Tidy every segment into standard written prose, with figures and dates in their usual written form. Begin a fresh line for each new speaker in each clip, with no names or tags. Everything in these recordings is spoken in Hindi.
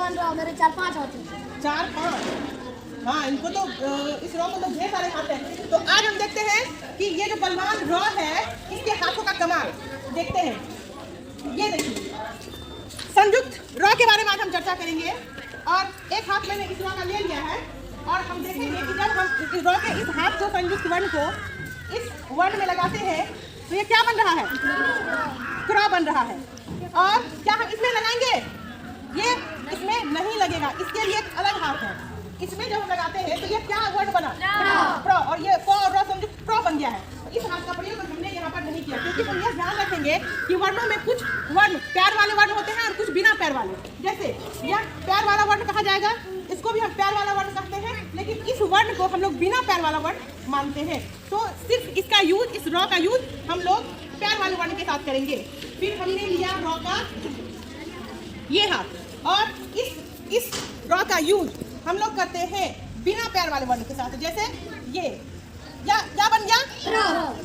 बलवान रॉ मेरे 4-5 होते हैं।
4-5, हाँ इनको तो इस रॉ को तो ढेर सारे हाथ हैं। तो आज हम देखते हैं कि ये जो बलवान रॉ है इसके हाथों का कमाल देखते हैं। ये देखिए संयुक्त रॉ के बारे में आज हम चर्चा करेंगे और एक हाथ मैंने इस रॉ का ले लिया है और हम देखेंगे कि जब हम इस रॉ के इस हाथ को संयुक्त वर्ण को इस वर्ण में लगाते हैं तो ये क्या बन रहा है, क्रॉ बन रहा है। और क्या हम इसमें लगाएंगे, ये इसमें नहीं लगेगा, इसके लिए एक अलग हाथ है। इसमें जब हम लगाते हैं तो ये क्या वर्ण बना, प्रो, और ये प और रॉ संयुक्त प्रो बन गया है। तो इस हाथ का प्रयोग हमने यहाँ पर नहीं किया क्योंकि हम यह ध्यान रखेंगे कि वर्णों में कुछ वर्ण पैर वाले वर्ण होते हैं और कुछ बिना पैर वाले। जैसे यह पैर वाला वर्ण कहा जाएगा, इसको भी हम पैर वाला वर्ण कहते हैं, लेकिन इस वर्ण को हम लोग बिना पैर वाला वर्ण मानते हैं। तो सिर्फ इसका यूज, इस रॉ का यूज हम लोग पैर वाले वर्ण के साथ करेंगे। फिर हमने लिया रॉ का ये हाथ और इस रॉ का यूज हम लोग करते हैं बिना पैर वाले वर्ण के साथ। जैसे ये क्या बन गया,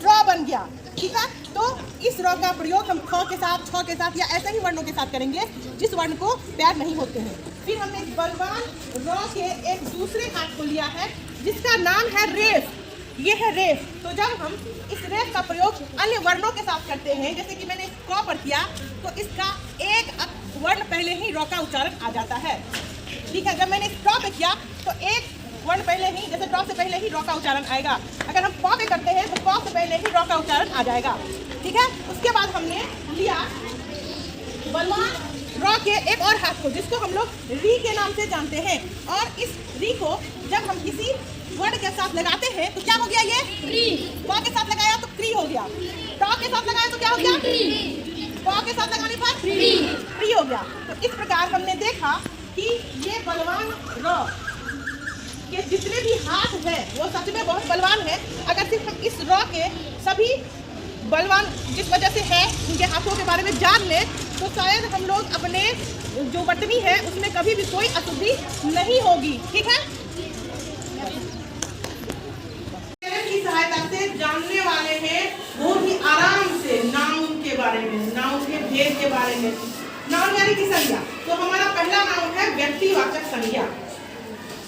रॉ बन गया, ठीक है। तो इस रॉ का प्रयोग हम ख के साथ, छ के साथ या ऐसे ही वर्णों के साथ करेंगे जिस वर्ण को पैर नहीं होते हैं। फिर हमने बलवान रॉ के एक दूसरे हाथ को लिया है जिसका नाम है रेफ। ये है रेफ। तो जब हम इस रेफ का प्रयोग अन्य वर्णों के साथ करते हैं, जैसे कि मैंने क पर किया तो इसका एक वर्ण पहले ही रॉ का उच्चारण आ जाता है, ठीक है। जब मैंने ट पे किया तो एक वर्ण पहले ही, जैसे ट से पहले ही रॉ का उच्चारण आएगा। अगर हम प पे करते हैं तो प से पहले ही रॉ का उच्चारण आ जाएगा, ठीक है। उसके बाद हमने लिया बलवान रॉ के एक और हाथ को जिसको हम लोग री के नाम से जानते हैं। और इस री को जब हम किसी वर्ण के साथ लगाते हैं तो क्या हो गया, ये री। प के साथ लगाया तो क्री हो गया, ट के साथ लगाया तो क्या हो गया, प के साथ लगाने पर प्री हो गया। तो इस प्रकार हमने देखा कि ये बलवान रॉ के जितने भी हाथ हैं वो सच में बहुत बलवान है। अगर सिर्फ हम इस रॉ के सभी बलवान जिस वजह से है उनके हाथों के बारे में जान लें तो शायद हम लोग अपने जो बटवी है उसमें कभी भी कोई अशुद्धि नहीं होगी, ठीक है। की सहायता से जानने वाले हैं बहुत ही आराम से नाउन के बारे में, नाउन के भेद के बारे में। नाउन यानी कि संज्ञा। तो हमारा पहला नाउन है व्यक्तिवाचक संज्ञा।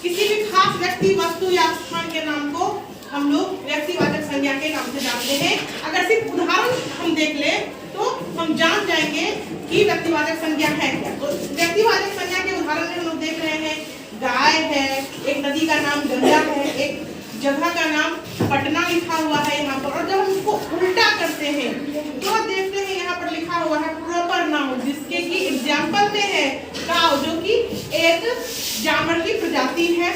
किसी भी खास व्यक्ति, वस्तु या स्थान के नाम को हम लोग व्यक्तिवाचक संज्ञा के नाम से जानते हैं। अगर सिर्फ उदाहरण हम देख ले तो हम जान जाएंगे कि व्यक्तिवाचक संज्ञा है क्या। तो व्यक्तिवाचक संज्ञा के उदाहरण में हम लोग देख रहे हैं गाय है, एक नदी का नाम गंगा है, एक जगह का नाम पटना लिखा हुआ है यहाँ पर। और जब हम इसको उल्टा करते हैं तो देखते हैं यहाँ पर लिखा हुआ है प्रॉपर नाउन, जिसके की एग्जाम्पल में है काऊ, जो कि एक जानवर की प्रजाति है।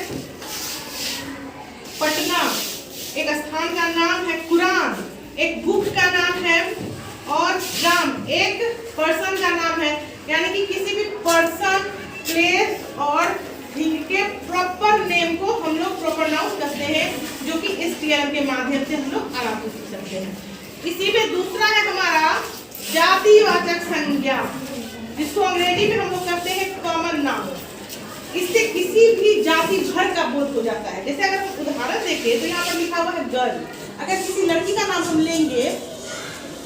पटना एक स्थान का नाम है। कुरान एक बुक का नाम है। और राम एक पर्सन का नाम है। यानी कि किसी भी पर्सन, प्लेस और इनके प्रॉपर नेम को हम लोग प्रॉपर नाउन कहते हैं, जो कि इस टीएलएम के माध्यम से हम लोग आराम से सीख सकते हैं। इसी में दूसरा है हमारा जातिवाचक संज्ञा, जिसको अंग्रेजी में हम लोग कहते हैं कॉमन नाउन। इससे किसी भी जाति भर का बोध हो जाता है। जैसे अगर हम उदाहरण देखें तो यहाँ पर लिखा हुआ है गर्ल। अगर किसी लड़की का नाम हम लेंगे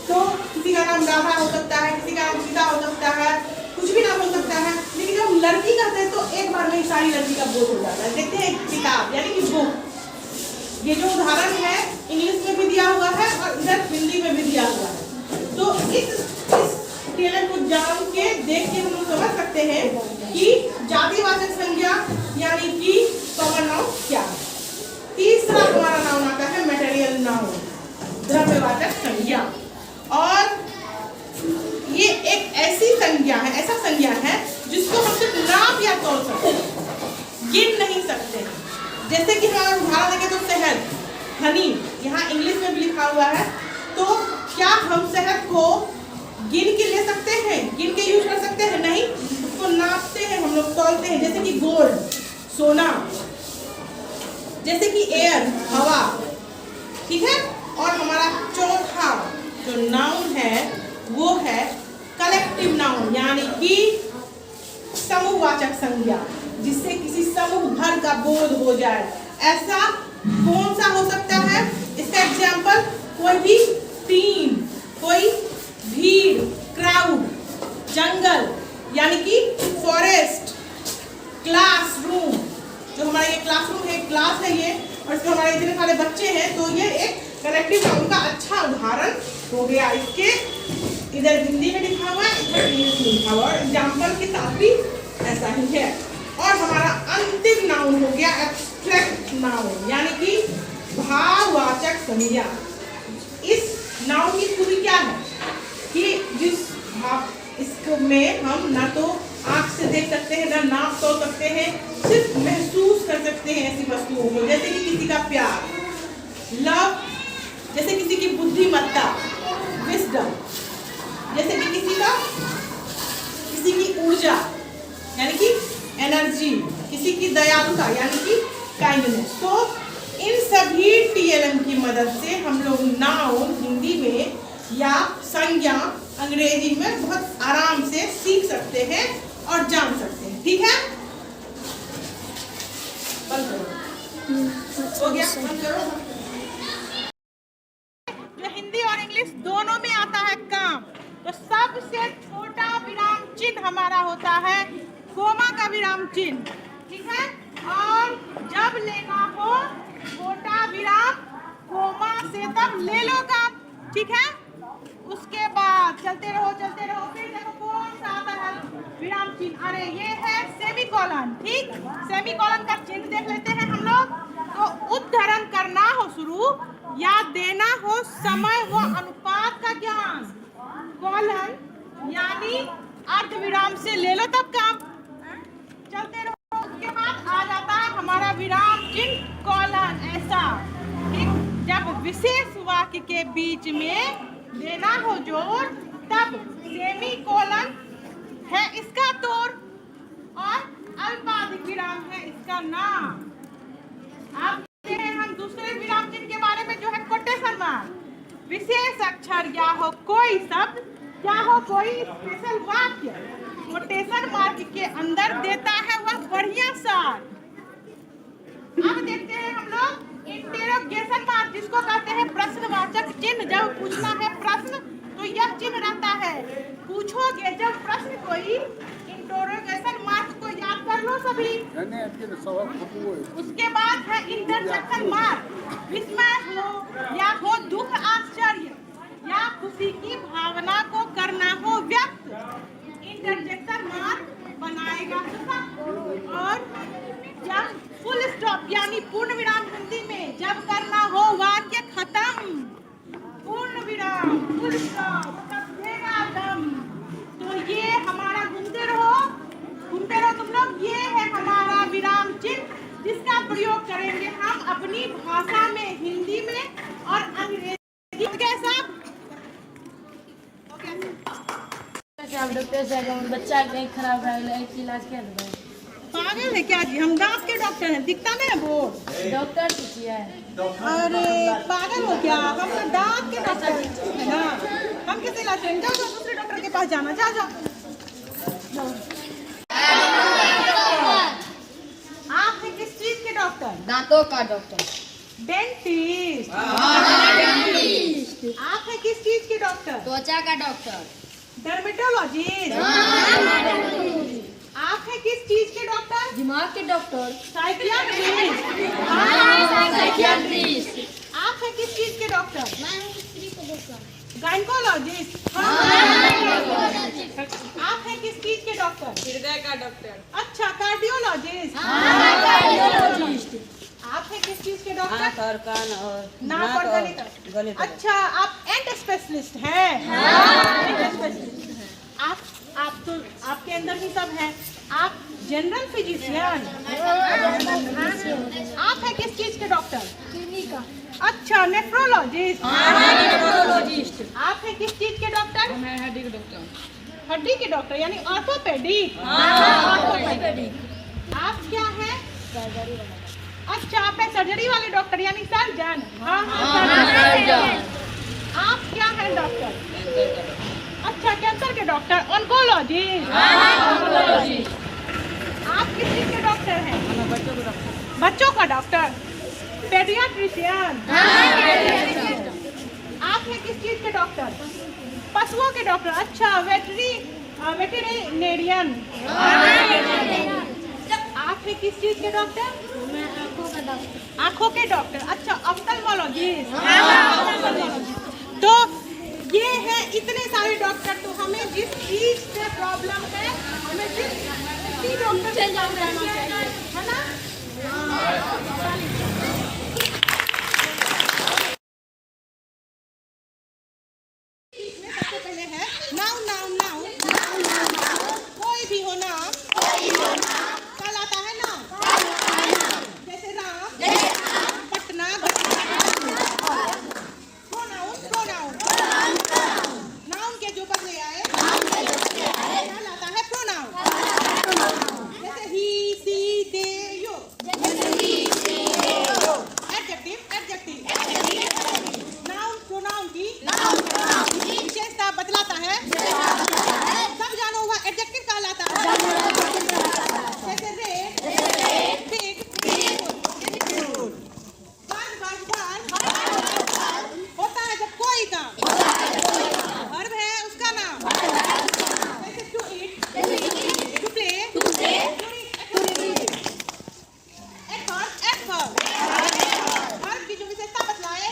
तो किसी का नाम राधा हो सकता है, किसी का नाम सीता हो सकता है, कुछ भी नाम हो सकता है। लेकिन जब हम लड़की कहते हैं तो एक बार में ही सारी लड़की का बोध हो जाता है। देखते हैं किताब यानी कि बुक। ये जो उदाहरण है इंग्लिश में भी दिया हुआ है और इधर हिंदी में भी दिया हुआ है। तो इस टेलर को जान के देख के हम लोग समझ सकते हैं कि जातिवाचक संज्ञा यानी कि कॉमन नाउन क्या है। तीसरा हमारा नाउन आता है मटेरियल नाउन, द्रव्यवाचक संज्ञा। और ये एक ऐसी संज्ञा है, ऐसा संज्ञा है जिसको हम सिर्फ नाप या तोल सकते हैं, गिन नहीं सकते। जैसे कि हम उदाहरण देखें तो शहद, हनी, यहाँ इंग्लिश में भी लिखा हुआ है। तो क्या हम शहद को गिन के ले सकते हैं, गिन के यूज कर सकते हैं? नहीं, उसको नापते हैं, हम लोग तौलते हैं। जैसे कि गोल्ड, सोना, जैसे कि एयर, हवा, ठीक है। और हमारा चौथा जो नाउन है वो है कलेक्टिव नाउन, यानी कि समूहवाचक संज्ञा, जिससे किसी समूह भर का बोध हो जाए। ऐसा कौन सा हो सकता है? इसका एग्जाम्पल कोई भी टीम, कोई भीड़, क्राउड, जंगल यानी कि फॉरेस्ट, कलेक्टिव नाउन का अच्छा उदाहरण हो गया। इसके इधर हिंदी में लिखा हुआ है, इधर इंग्लिश में लिखा हुआ है। एग्जाम्पल के साथ भी ऐसा ही है। और हमारा अंतिम नाउन हो गया एब्स्ट्रैक्ट नाउन, यानी कि भाववाचक संज्ञा। इस नाउन की खूबी क्या है कि जिस भाव इसमें हम ना तो आंख से देख सकते हैं, ना नाक तोड़ सकते हैं, सिर्फ महसूस कर सकते हैं ऐसी वस्तुओं को, जैसे कि किसी का प्यार, लव, जैसे किसी की बुद्धिमत्ता, विजडम, जैसे कि किसी की ऊर्जा यानी कि एनर्जी, किसी की दयालुता यानी कि काइंडनेस। तो इन सभी टीएलएम की मदद से हम लोग नाउन हिंदी में या संज्ञा अंग्रेजी में बहुत आराम से सीख सकते हैं और जान सकते हैं। ठीक है, बंद करो। हो गया, बंद करो। जो हिंदी और इंग्लिश दोनों में आता है काम, तो सबसे छोटा विराम चिन्ह हमारा होता है कोमा का विराम चिन्ह। ठीक है, और जब लेना हो छोटा विराम कोमा से तब ले लो काम। ठीक है, उसके बाद चलते रहो। फिर देखो कौन सा आता है विराम चिन्ह। अरे ये है सेमीकोलन। ठीक, सेमीकोलन का चिन्ह देख लेते हैं हम लोग। तो उद्धरण करना हो शुरू या देना हो समय व अनुपात का ज्ञान, कोलन यानी अर्धविराम से ले लो तब काम। चलते रहो। उसके बाद आ जाता है हमारा विराम चिन्ह कोलन। ऐसा ठीक, जब विशेष वाक्य के बीच में देना हो जोर तब सेमीकोलन है इसका तोड़ और अल्पाधिक विराम है इसका नाम। अब देखते हैं हम दूसरे विराम चिन्ह के बारे में, जो है कोटेशन मार्क। विशेष अक्षर या हो कोई शब्द या हो कोई स्पेशल वाक्य कोटेशन मार्क के अंदर देता है वह बढ़िया सार। अब देखते हैं हम लोग इंटेरोगेशन मार्क, जिसको कहते हैं प्रश्नवाचक चिन्ह। जब पूछना है प्रश्न तो यह चिन्ह रहता है। पूछोगे जब प्रश्न कोई, इंटेरोगेशन मार्क को याद कर लो सभी। उसके बाद है इंटरजेक्शन मार्क। विस्मय हो या हो दुख, आश्चर्य या खुशी की भावना को करना हो व्यक्त, इंटरजेक्शन मार्क बनाएगा। और जब फुल स्टॉप यानी पूर्ण विराम हिंदी में जब करना हो वाक्य खत्म, पूर्ण विराम, फुल स्टॉप, तब देगा दम। तो ये हमारा घूमते रहो तुम लोग। ये है हमारा विराम चिन्ह जिसका प्रयोग करेंगे हम अपनी भाषा में, हिंदी में और अंग्रेजी के साथ।
डॉक्टर साहब बच्चा कहीं खराब रहा इलाज क्या दे?
पागल है क्या जी, हम दांत के डॉक्टर हैं, दिखता नहीं है बोर्ड।
डॉक्टर है।
अरे पागल हो क्या, हम तो दांत के डॉक्टर है ना। हम कैसे इलाज करेंगे? जाओ दूसरे डॉक्टर के पास जाना। जाओ। आप है किस चीज के डॉक्टर?
दांतों का डॉक्टर।
डेंटिस्ट। आप है किस चीज के डॉक्टर?
त्वचा का डॉक्टर।
डर्मेटोलॉजिस्ट। आप है किस चीज के डॉक्टर?
दिमाग के डॉक्टर।
साइकियाट्रिस्ट। आप है किस चीज के डॉक्टर? गायनेकोलॉजिस्ट। आप है किस चीज के डॉक्टर?
हृदय का डॉक्टर।
अच्छा, कार्डियोलॉजिस्ट। आप है किस चीज के डॉक्टर?
नाक और कान और
नाक और गले। अच्छा, आप एंट स्पेशलिस्ट हैं। आप तो आपके अंदर भी सब है। आप जनरल फिजिशियन। आप है किस चीज के डॉक्टर? किडनी का। अच्छा, नेफ्रोलॉजिस्ट। आप है किस चीज के डॉक्टर?
मैं हड्डी के डॉक्टर।
हड्डी के डॉक्टर यानी ऑर्थोपेडिक। आप क्या है?
सर्जरी वाला।
अच्छा, आप है सर्जरी वाले डॉक्टर यानी सर्जन। आप क्या है डॉक्टर? अच्छा, कैंसर के डॉक्टर, ऑन्कोलॉजिस्ट। आप किस चीज के डॉक्टर हैं? बच्चों का डॉक्टर, पेडियाट्रिशियन। आप हैं किस चीज के डॉक्टर? पशुओं के डॉक्टर। अच्छा, वेटरिनेरियन। आप हैं किस चीज के डॉक्टर?
मैं आँखों का डॉक्टर।
आँखों के डॉक्टर। अच्छा, ऑफ्थल्मोलॉजिस्ट। इतने सारे डॉक्टर, तो हमें जिस चीज से प्रॉब्लम है हमें जिस उसी डॉक्टर से काम करना चाहिए, है ना? इसमें सबसे पहले है नाउन नाउन नाउन। कोई भी हो नाम कहलाता है नाम। जैसे Ram, Patna, pronoun pronoun noun के जो बदले आए कहलाता है प्रोनाउन। जैसे ही, सी, दे, यो। एडजेक्टिव एडजेक्टिव नाउन प्रोनाउन की विशेषता बतलाता है। सब जानो हुआ एडजेक्टिव कहलाता है। जैसे रेड, बिग, होता है जब कोई काम, वर्ब है उसका नाम। जैसे to eat, to play, adverb की जो विशेषता बतलाए,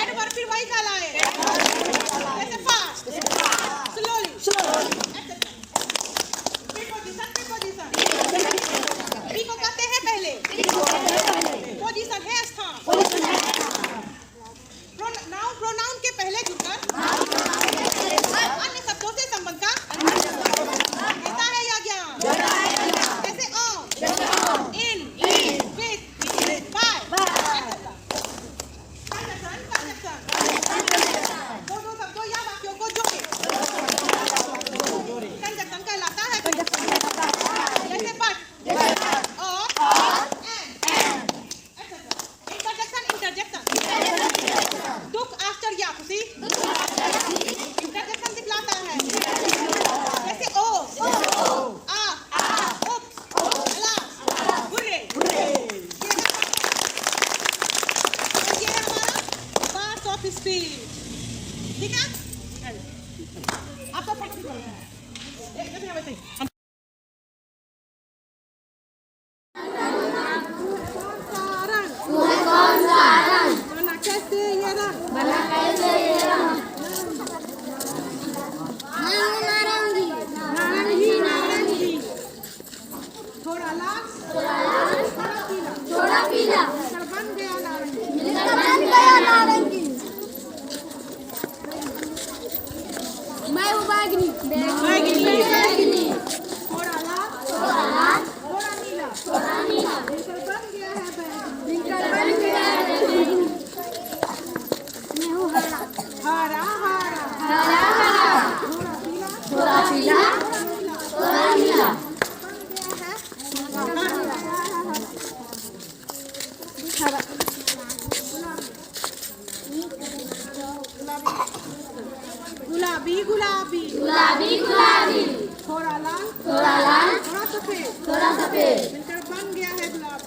एडवर्ब फिर वही कहलाए। जैसे fast, slowly, preposition preposition pre को कहते हैं पहले, पोजीशन है स्थान। नाउन प्रोनाउन के पहले जुड़कर अन्य शब्दों से संबंध का होता है या ज्ञान। जैसे ऑन, इन, विथ, बाय। दो शब्दों या वाक्यों को जोड़े कंजक्शन कहलाता है। जैसे बट, और, एंड। इंटरजेक्शन इंटरजेक्शन दुख, आश्चर्य, खुशी इंटरजेक्शन दिखलाता है। जैसे ओ, आ, उप्स, अलास, हुर्रे। ये है हमारा पार्ट्स ऑफ स्पीच। ठीक है, आप सब पढ़ लीजिए। वैसे थोड़ा लाल, थोड़ा पीला, बन गया नारंगी। मैं हूँ बैगनी, थोड़ा लाल, थोड़ा नीला, बन गया है बैगनी। मैं हूँ हरा, थोड़ा पीला, थोड़ा नीला। गुलाबी गुलाबी, थोड़ा लाल, थोड़ा सफेद, मिलकर बन गया है गुलाब।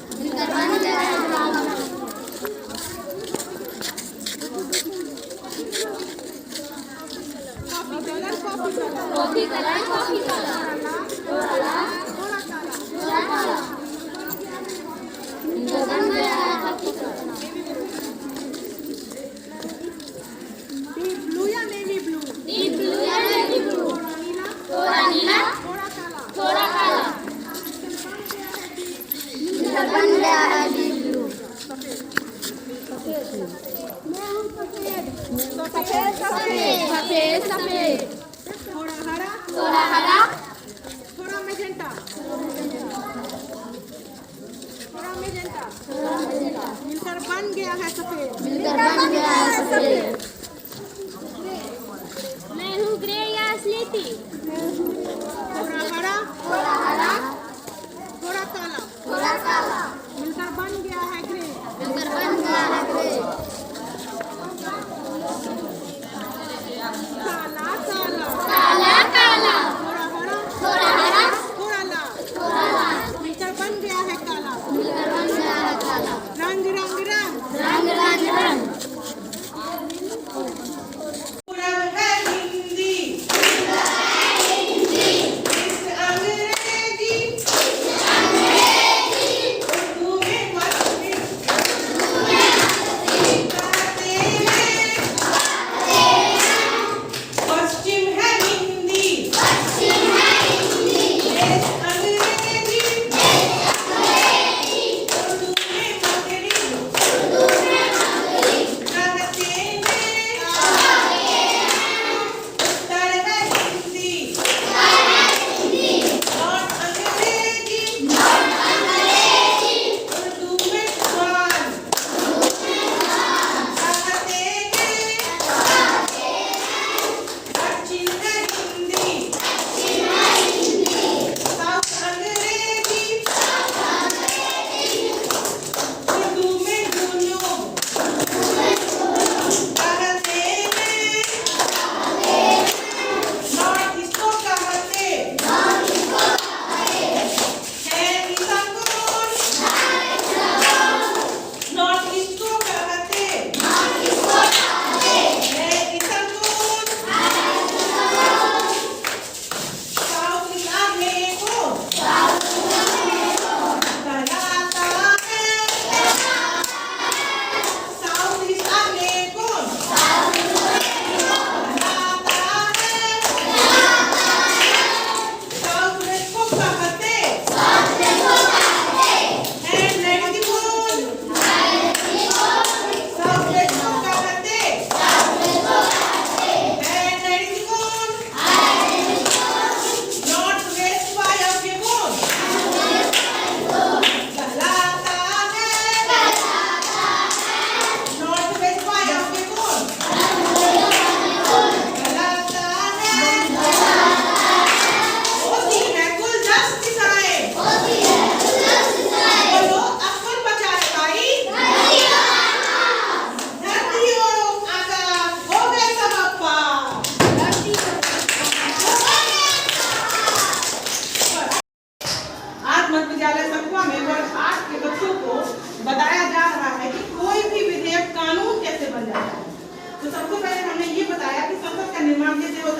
कॉफी कलर, थोड़ा लाल, थोड़ा काला, डीप ब्लू या नेवी ब्लू, थोड़ा नीला, थोड़ा काला, बन गया है डीप ब्लू। सफेद, थोड़ा हरा, थोड़ा मैजेंटा, मिलकर बन गया है सफेद।
मैं हूँ ग्रे या स्लेटी।
थोड़ा हरा, थोड़ा काला, मिलकर बन गया है ग्रे। काला, थोड़ा हरा, थोड़ा लाल, मिलकर बन गया है काला। रंग पूरब है हिंदी,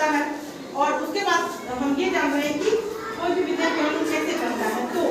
बनता है और उसके बाद हम ये जान रहे हैं कि कोई भी विद्या कानून कैसे बनता है। तो